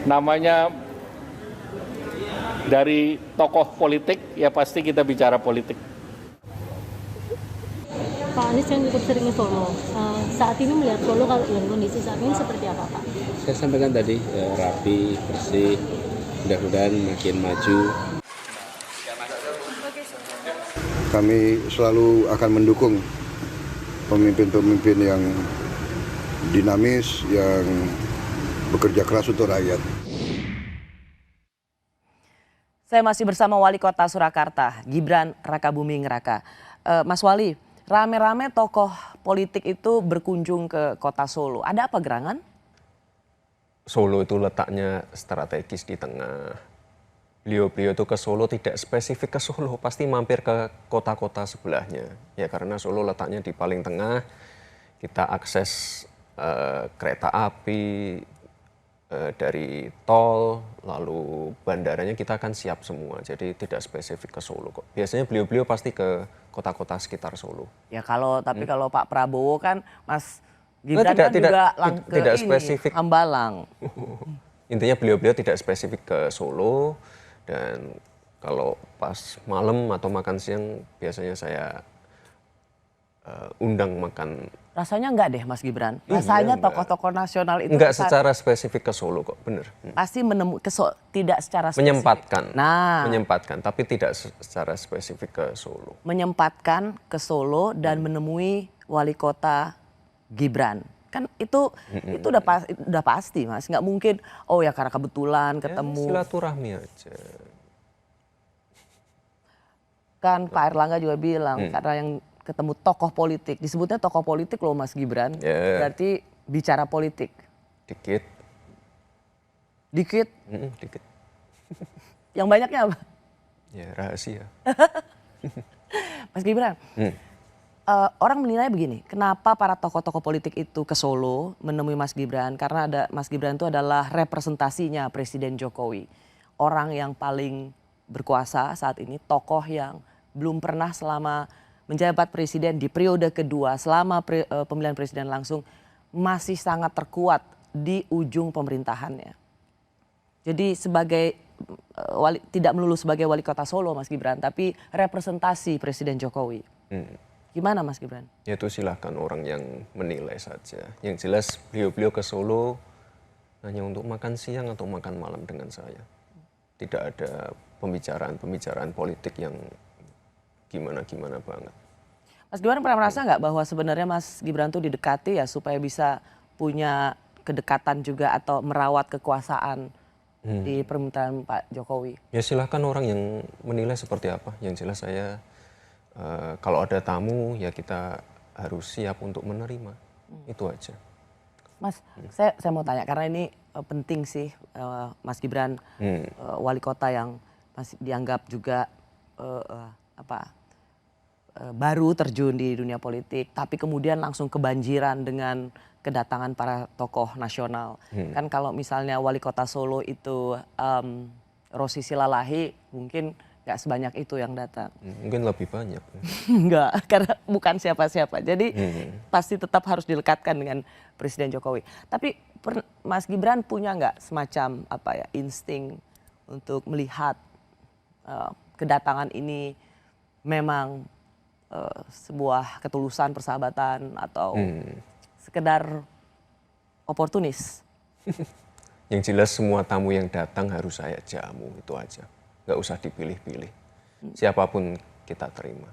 Namanya dari tokoh politik, ya pasti kita bicara politik. Pak Anies yang cukup sering ke Solo, saat ini melihat Solo kalau dengan kondisi saat ini seperti apa Pak? Saya sampaikan tadi, rapi, bersih, mudah-mudahan makin maju. Kami selalu akan mendukung pemimpin-pemimpin yang dinamis, yang bekerja keras untuk rakyat. Saya masih bersama Wali Kota Surakarta, Gibran Rakabuming Raka. Mas Wali, rame-rame tokoh politik itu berkunjung ke kota Solo. Ada apa gerangan? Solo itu letaknya strategis di tengah. Beliau-beliau itu ke Solo tidak spesifik ke Solo, pasti mampir ke kota-kota sebelahnya. Ya karena Solo letaknya di paling tengah, kita akses kereta api, dari tol, lalu bandaranya kita akan siap semua. Jadi tidak spesifik ke Solo kok. Biasanya beliau-beliau pasti ke kota-kota sekitar Solo. Ya tapi kalau Pak Prabowo kan Mas Gibran kan juga tidak ini, spesifik. Hambalang. Intinya beliau-beliau tidak spesifik ke Solo, dan kalau pas malam atau makan siang biasanya saya undang makan. Rasanya enggak deh Mas Gibran. Rasanya tokoh-tokoh nasional itu enggak secara spesifik ke Solo kok, bener. Pasti tidak secara spesifik. Menyempatkan, tapi tidak secara spesifik ke Solo. Menyempatkan ke Solo dan menemui wali kota Gibran. Kan itu udah pasti Mas, nggak mungkin oh ya karena kebetulan ketemu. Ya, silaturahmi aja. Kan Pak Erlangga juga bilang karena yang ketemu tokoh politik, disebutnya tokoh politik loh Mas Gibran, berarti bicara politik. Dikit. Dikit? Dikit. Yang banyaknya apa? Ya rahasia. Mas Gibran, orang menilai begini, kenapa para tokoh-tokoh politik itu ke Solo menemui Mas Gibran? Karena Mas Gibran itu adalah representasinya Presiden Jokowi. Orang yang paling berkuasa saat ini, tokoh yang belum pernah selama menjabat presiden di periode kedua selama pemilihan presiden langsung masih sangat terkuat di ujung pemerintahannya. Jadi tidak melulu sebagai wali kota Solo Mas Gibran, tapi representasi Presiden Jokowi. Gimana Mas Gibran? Ya itu silahkan orang yang menilai saja. Yang jelas beliau-beliau ke Solo hanya untuk makan siang atau makan malam dengan saya. Tidak ada pembicaraan politik yang gimana-gimana banget. Mas Gibran pernah merasa nggak bahwa sebenarnya Mas Gibran tuh didekati ya supaya bisa punya kedekatan juga atau merawat kekuasaan di pemerintahan Pak Jokowi? Ya silahkan orang yang menilai seperti apa. Yang jelas saya kalau ada tamu ya kita harus siap untuk menerima. Itu aja. Mas, saya mau tanya karena ini penting sih Mas Gibran wali kota yang masih dianggap juga baru terjun di dunia politik, tapi kemudian langsung kebanjiran dengan kedatangan para tokoh nasional. Kan kalau misalnya wali kota Solo itu Rosi Silalahi, mungkin nggak sebanyak itu yang datang. Mungkin lebih banyak. Enggak, karena bukan siapa-siapa. Jadi pasti tetap harus dilekatkan dengan Presiden Jokowi. Tapi Mas Gibran punya nggak semacam insting untuk melihat kedatangan ini memang sebuah ketulusan persahabatan atau sekedar oportunis? Yang jelas semua tamu yang datang harus saya jamu, itu aja. Nggak usah dipilih-pilih. Siapapun kita terima.